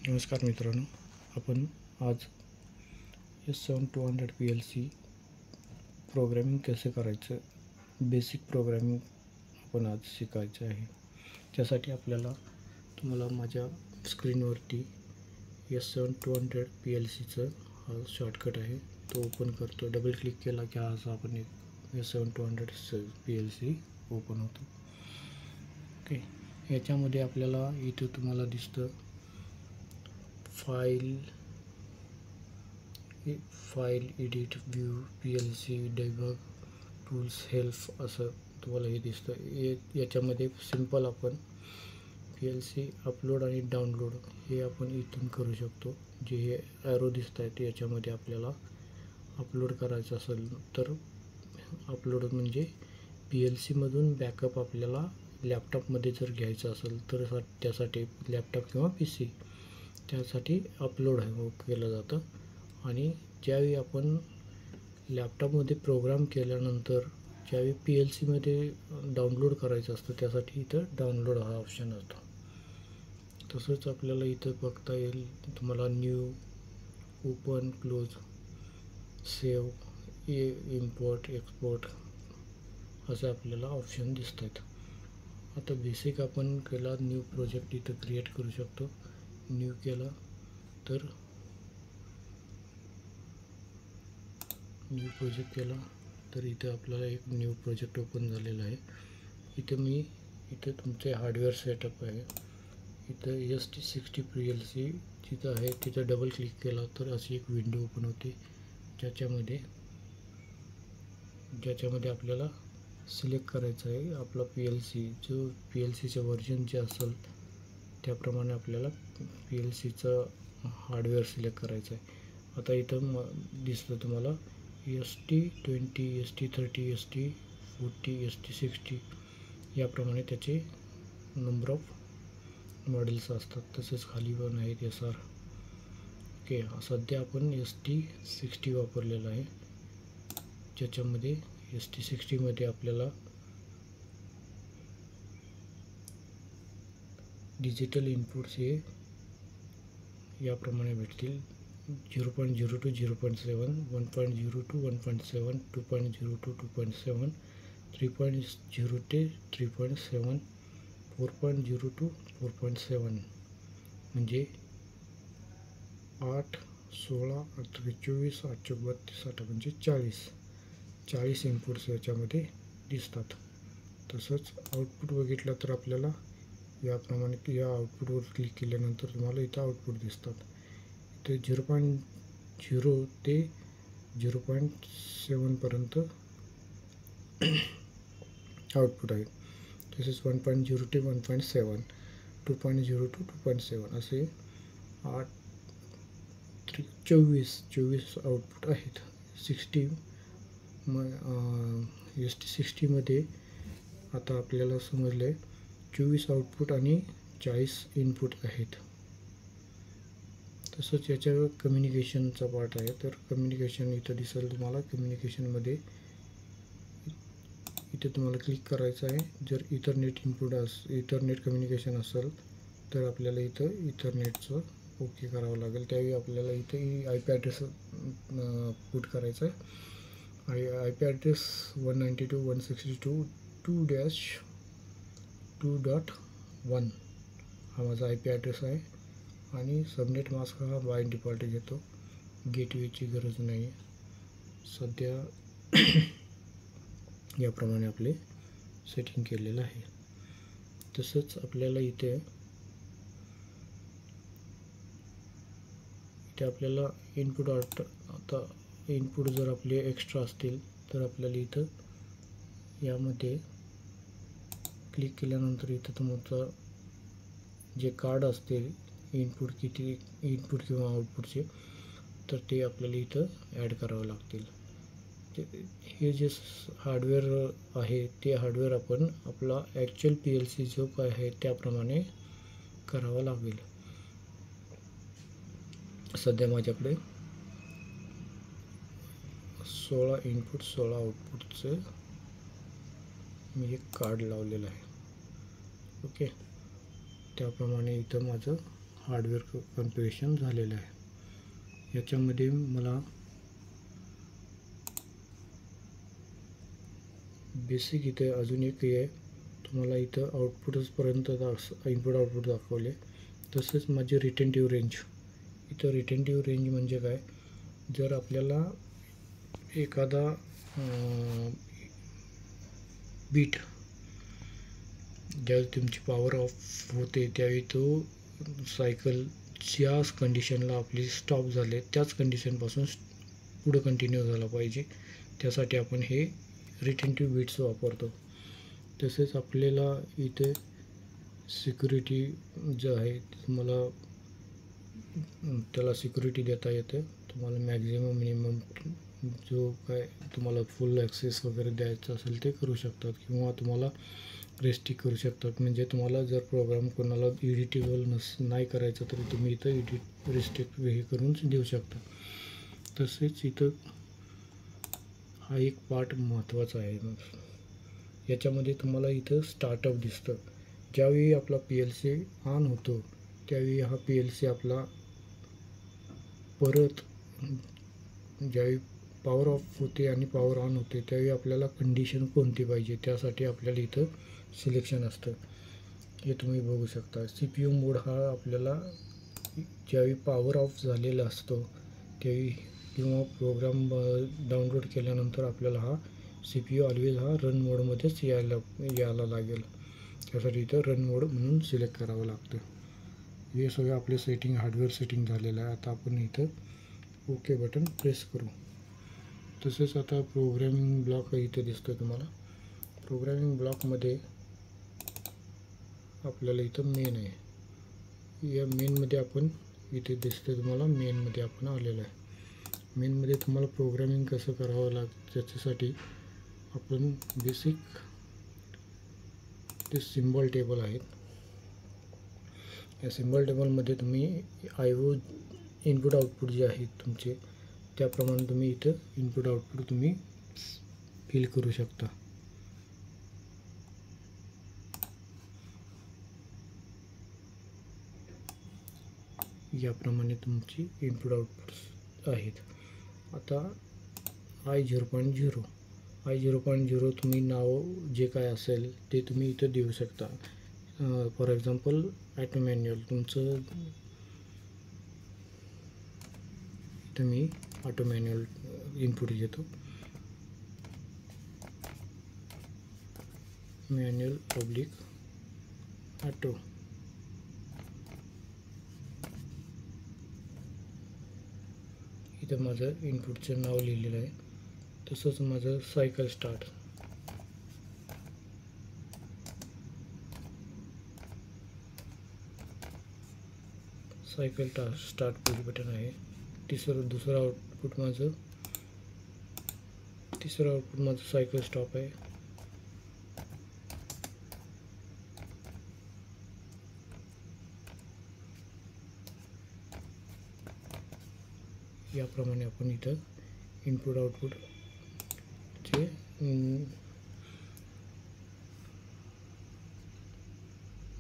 नमस्कार मित्रांनो, आपण आज S7200 PLC प्रोग्रामिंग कसे करायचं, बेसिक प्रोग्रामिंग आपण आज शिकायचं आहे. त्यासाठी तुम्हाला माझ्या स्क्रीनवरती S7200 PLCचं हा शॉर्टकट आहे तो ओपन करतो. डबल क्लिक केला की आज आपण एक S7200 PLC ओपन होतो. ओके, याच्यामध्ये आपल्याला इथे तुम्हाला दिसतं file edit view PLC debug tools help असं तुम्हाला हे दिसतं. याच्यामध्ये सिंपल आपण PLC अपलोड आणि डाउनलोड हे आपण इथून करू शकतो. जे हे ॲरो दिसत आहेत याच्यामध्ये आपल्याला अपलोड करायचं असेल तर अपलोड म्हणजे PLC मधून बॅकअप आपल्याला लॅपटॉपमध्ये जर घ्यायचं असेल तर त्यासाठी लॅपटॉप किंवा PC त्यासाठी अपलोड केलं जातं. आणि ज्यावेळी आपण लॅपटॉपमध्ये प्रोग्राम केल्यानंतर ज्यावेळी PLCमध्ये डाउनलोड करायचं असतं त्यासाठी इथं डाउनलोड हा ऑप्शन असतो. तसंच आपल्याला इथं बघता येईल तुम्हाला new, open, close, save, import, export असे आपल्याला ऑप्शन दिसत आहेत. आता बेसिक आपण केला न्यू प्रोजेक्ट इथं क्रिएट करू शकतो. न्यू केला तर न्यू प्रोजेक्ट केला तर इथे आपल्याला एक न्यू प्रोजेक्ट ओपन झालेला आहे. इथे तुमचे हार्डवेअर सेटअप आहे. इथं ST60 PLC जिथं आहे तिथं डबल क्लिक केला तर अशी एक विंडो ओपन होते ज्याच्यामध्ये आपल्याला सिलेक्ट करायचं आहे आपला PLC. जो PLCचं व्हर्जन जे असेल त्याप्रमाणे आपल्याला PLCचं हार्डवेअर सिलेक्ट करायचं आहे. आता इथं दिसतं तुम्हाला ST20, ST30, ST40, ST60 याप्रमाणे त्याचे नंबर ऑफ मॉडेल्स असतात. तसेच खाली पण आहेत SR. ओके, सध्या आपण ST60 वापरलेला आहे. ज्याच्यामध्ये ST60 मध्ये आपल्याला डिजिटल इनपुट्स हे याप्रमाणे भेटतील. 0.0 to 0.7, 1.0 to 1.7, 2.0 to 2.7, 3.0 ते 3.7, 4.0 to 4.7 म्हणजे 8, 16, 24, 832 म्हणजे 40 इनपुट्स याच्यामध्ये दिसतात. तसंच आउटपुट बघितलं तर आपल्याला याप्रमाणे या आउटपुटवर क्लिक केल्यानंतर तुम्हाला इथं आउटपुट दिसतात. इथे 0.0 ते 0.7 पर्यंत आउटपुट आहे. तसेच 1.0 ते 1.7, 2.0 टू 2.7 असे 24 आउटपुट आहेत. ST60 मध्ये आता आपल्याला समजलं आहे 24 आउटपुट आणि 40 इनपुट आहेत. तसंच याच्यावर कम्युनिकेशनचा पार्ट आहे. तर कम्युनिकेशन इथं दिसेल तुम्हाला. कम्युनिकेशनमध्ये इथे तुम्हाला क्लिक करायचं आहे. जर इथरनेट कम्युनिकेशन असेल तर आपल्याला इथं इथरनेटचं ओके करावं लागेल. त्यावेळी आपल्याला इथे IP ॲड्रेस पुट करायचा आहे. IP ॲड्रेस 192.168.2.1 हा माझा IP ॲड्रेस आहे. आणि सबनेट मास्क हा बाय डिफॉल्ट घेतो. गेटवेची गरज नाही सध्या. याप्रमाणे आपले सेटिंग केलेलं आहे. तसंच आपल्याला इथे आपल्याला इनपुट आता इनपुट जर आपले एक्स्ट्रा असतील तर आपल्याला इथं यामध्ये क्लिक केल्यानंतर इथं तुमचं जे कार्ड असते इनपुट किंवा आउटपुटचे तर ते आपल्याला इथं ॲड करावं लागतील. हे जे हार्डवेअर आहे ते हार्डवेअर आपण आपला ॲक्च्युअल PLC जो काय आहे त्याप्रमाणे करावं लागेल. सध्या माझ्याकडे 16 इनपुट 16 आउटपुटचं मी एक कार्ड लावलेलं आहे. ओके, त्याप्रमाणे इथं माझं हार्डवेअर कॉन्फिगरेशन झालेलं आहे. याच्यामध्ये मला बेसिक इथे अजून एक आहे, तुम्हाला इथं आउटपुटपर्यंत इनपुट आउटपुट दाखवले. तसेच माझी रिटेंटिव्ह रेंज, इथं रिटेंटिव्ह रेंज म्हणजे काय, जर आपल्याला एखादा बीट ज्यावेळी तुमची पॉवर ऑफ होते त्यावेळी तो सायकल ज्या कंडिशनला आपली स्टॉप झाले त्याच कंडिशनपासून पुढं कंटिन्यू झाला पाहिजे, त्यासाठी आपण हे रिटेंटिव्ह बीट्स वापरतो. तसेच आपल्याला इथे सिक्युरिटी जे आहे तुम्हाला त्याला सिक्युरिटी देता येते. तुम्हाला मॅक्झिमम मिनिमम जो काय तुम्हाला फुल ॲक्सेस वगैरे द्यायचं असेल ते करू शकतात, किंवा तुम्हाला रेस्ट्रिक्ट करू शकतात. म्हणजे तुम्हाला जर प्रोग्राम कोणाला एडिटेबल नाही करायचं तरी तुम्ही इथं रेस्ट्रिक्ट हे करून देऊ शकता. तसेच इथं हा एक पार्ट महत्त्वाचा आहे. याच्यामध्ये तुम्हाला इथं स्टार्टअप दिसतं. ज्यावेळी आपला PLC ऑन होतो त्यावेळी हा PLC आपला परत ज्यावेळी पॉवर ऑफ होते आणि पॉवर ऑन होते त्यावेळी आपल्याला कंडिशन कोणती पाहिजे त्यासाठी आपल्याला इथं सिलेक्शन असतं. हे तुम्ही बघू शकता. CPU मोड हा आपल्याला ज्यावेळी पॉवर ऑफ झालेला असतो त्यावेळी किंवा प्रोग्राम डाउनलोड केल्यानंतर आपल्याला हा CPU ऑलवेज हा रन मोडमध्येच यायला लागेल. त्यासाठी इथं रन मोड म्हणून सिलेक्ट करावं लागतं. हे सगळं आपले सेटिंग हार्डवेअर सेटिंग झालेलं आहे. आता आपण इथं ओके बटन प्रेस करू. तसेच आता प्रोग्रॅमिंग ब्लॉक इथे दिसतो तुम्हाला. प्रोग्रॅमिंग ब्लॉकमध्ये आपल्याला इथं मेन आहे. या मेनमध्ये आपण इथे दिसतं तुम्हाला, मेनमध्ये आपण आलेलं आहे. मेनमध्ये तुम्हाला प्रोग्रॅमिंग कसं करावं लागतं त्याच्यासाठी आपण बेसिक ते सिम्बॉल टेबल आहेत. या सिम्बॉल टेबलमध्ये तुम्ही IO इनपुट आउटपुट जे आहेत तुमचे त्याप्रमाणे तुम्ही इथं इनपुट आउटपुट तुम्ही फिल करू शकता. याप्रमाणे तुमची इनपुट आउटपुट आहेत. आता I0.0 तुम्ही नाव जे काय असेल ते तुम्ही इथं देऊ शकता. फॉर एक्झाम्पल ऑटो मॅन्युअल तुमचं, इथं मी ऑटो मॅन्युअल इनपुट घेतो. Manual public auto. इथं माझं इनपुटचं नाव लिहिलेलं आहे. तसंच माझं cycle start, start push button आहे. दुसरं आउटपुट माझं सायकल स्टॉप आहे. याप्रमाणे आपण इथं इनपुट आउटपुटचे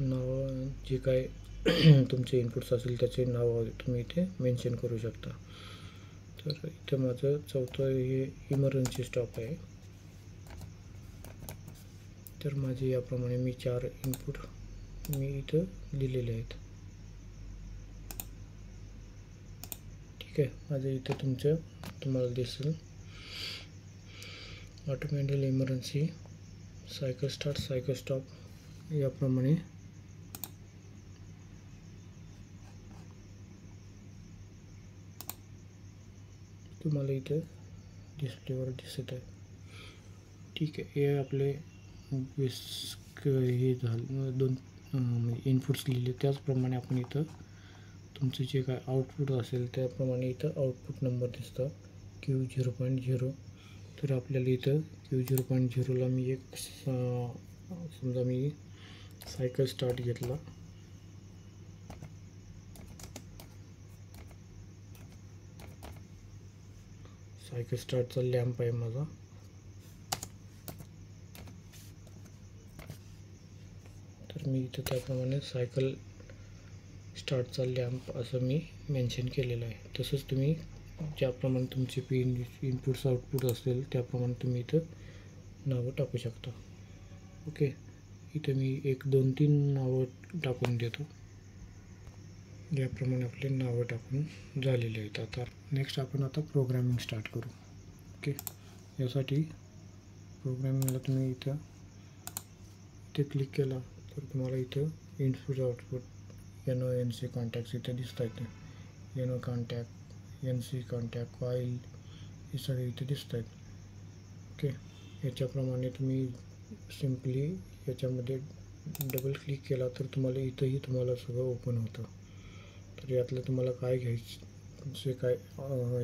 नाव जे काय तुमचे इनपुट्स असेल त्याचे नाव तुम्ही इथे मेन्शन करू शकता. तर इथं माझं चौथं हे इमर्जन्सी स्टॉप आहे. तर माझे याप्रमाणे मी 4 इनपुट मी इथं लिहिलेले आहेत. ठीक आहे. माझं इथं तुम्हाला दिसेल automatic emergency, cycle start, cycle stop याप्रमाणे तुम्हाला इथं डिस्प्लेवर दिसत आहे. ठीक आहे. हे आपले हे झालं 2 इनपुट्स लिहिले. त्याचप्रमाणे आपण इथं तुमचं जे काय आउटपुट असेल त्याप्रमाणे इथं आउटपुट नंबर दिसतं Q0.0. तर आपल्याला इथं Q0.0ला मी एक समजा मी सायकल स्टार्ट घेतला. सायकल स्टार्टचा लॅम्प आहे माझा. तर मी इथं त्याप्रमाणे सायकल स्टार्टचा लॅम्प असं मी मेन्शन केलेलं आहे. तसंच तुम्ही ज्याप्रमाणे तुमचे पिन इनपुट्स आउटपुट असेल त्याप्रमाणे तुम्ही इथं नावं टाकू शकता. ओके, इथं मी 1 2 3 नावं टाकून देतो. याप्रमाणे आपले नावं टाकून झालेले आहेत. आता नेक्स्ट आपण आता प्रोग्रामिंग स्टार्ट करू. ओके, यासाठी प्रोग्रामिंगला तुम्ही इथं क्लिक केला तर तुम्हाला इथं इनपुट आउटपुट NC कॉन्टॅक्ट्स इथे दिसत आहेत. NO contact, NC contact, coil हे सगळे इथे दिसत आहेत. ओके, याच्याप्रमाणे तुम्ही सिम्पली याच्यामध्ये डबल क्लिक केला तर तुम्हाला इथंही तुम्हाला सगळं ओपन होतं. तर यातलं तुम्हाला काय घ्यायचं, जे काय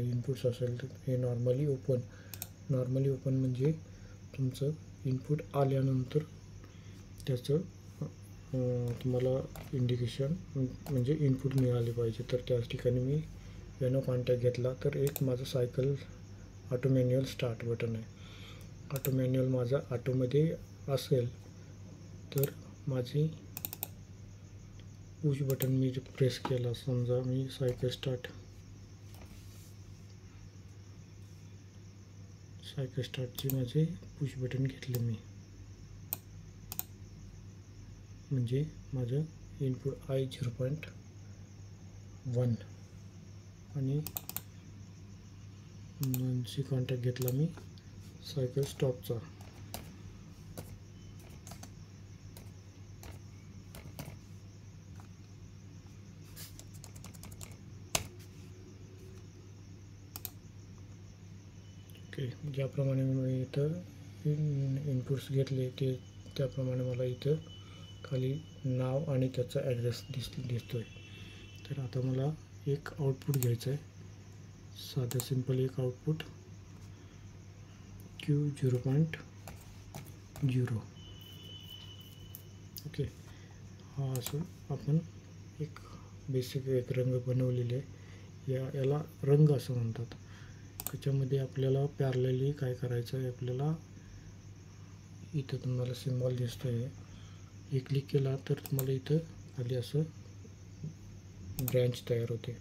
इनपुट्स असेल तर हे नॉर्मली ओपन म्हणजे तुमचं इनपुट आल्यानंतर त्याचं तुम्हाला इंडिकेशन म्हणजे इनपुट मिळाले पाहिजे. तर त्याच ठिकाणी मी NO कॉन्टॅक्ट घेतला तर एक माझं cycle auto manual start button आहे. ऑटो मॅन्युअल माझा ऑटोमध्ये असेल तर माझी पुश बटन मी प्रेस केला, समजा मी सायकल स्टार्टची माझे पुश बटन घेतले मी, म्हणजे माझं इनपुट I0.1 आणि NC कॉन्टॅक्ट घेतला मी सायकल स्टॉपचा. ओके, ज्याप्रमाणे मी इथं इनपुट्स घेतले त्याप्रमाणे मला इथं खाली नाव आणि त्याचा ॲड्रेस दिसतोय. तर आता मला एक आउटपुट घ्यायचं आहे, साधं सिंपल एक आउटपुट Q0.0. ओके, हा असं आपण एक बेसिक एक रंग बनवलेले आहे. याला रंग असं म्हणतात. त्याच्यामध्ये आपल्याला पॅरलली काय करायचं आहे, आपल्याला इथं तुम्हाला सिम्बॉल दिसतोय, हे क्लिक केला तर तुम्हाला इथं खाली असं ब्रँच तयार होते.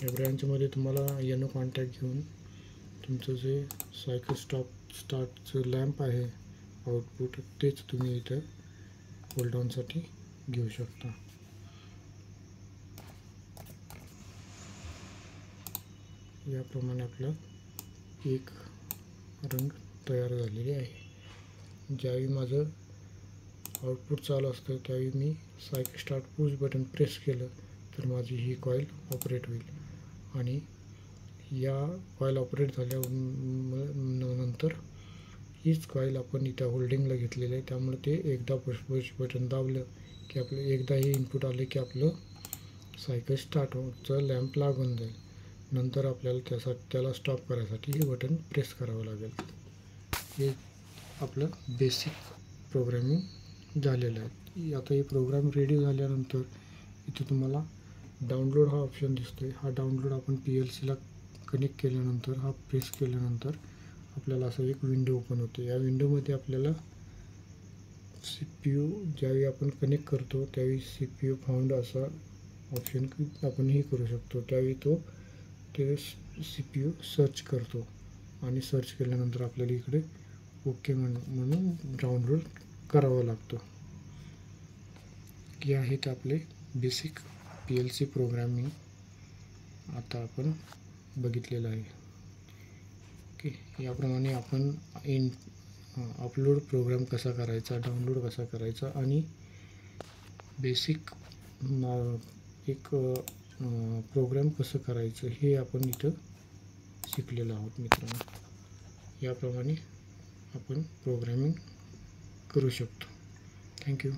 या ब्रँचमध्ये तुम्हाला NO कॉन्टॅक्ट घेऊन तुमचं जे सायकल स्टार्टचं लॅम्प आहे आउटपुट तेच तुम्ही इथं होल्ड ऑनसाठी घेऊ शकता. याप्रमाणे आपलं एक रंग तयार झालेले आहे. ज्यावेळी माझं आउटपुट चालू असतं त्यावेळी मी cycle start push button press केलं तर माझी ही कॉईल ऑपरेट होईल आणि या कॉईल ऑपरेट झाल्यानंतर हीच कॉईल आपण इथं होल्डिंगला घेतलेली आहे. त्यामुळे ते एकदा पुश बटन दाबलं की आपलं एकदा हे इनपुट आले की आपलं सायकल स्टार्टचं लॅम्प लागून जाईल. नंतर आपल्याला त्याला स्टॉप करायसाठी हे बटन प्रेस करावं लागेल. हे आपलं बेसिक प्रोग्रामिंग झालेलं आहे. आता हे प्रोग्राम रेडी झाल्यानंतर इथे तुम्हाला डाउनलोड हा ऑप्शन दिसतोय. हा डाउनलोड आपण PLCला कनेक्ट केल्यानंतर हा प्रेस केल्यानंतर आपल्याला असं एक विंडो ओपन होते. या विंडोमध्ये आपल्याला CPU ज्यावेळी आपण कनेक्ट करतो त्यावेळी CPU फाउंड असा ऑप्शन आपण हे करू शकतो. त्यावेळी ते CPU सर्च करतो आणि सर्च केल्यानंतर आपल्याला इकडे ओके म्हणून डाउनलोड करावं लागतं. हे आहेत आपले बेसिक PLC प्रोग्रामिंग आता आपण बघितलेलं आहे. ओके, याप्रमाणे आपण अपलोड प्रोग्राम कसा करायचा, डाउनलोड कसा करायचा आणि बेसिक एक प्रोग्राम कसं करायचं हे आपण इथं शिकलेलो आहोत मित्रांनो. याप्रमाणे आपण प्रोग्रामिंग करू शकतो. थँक्यू.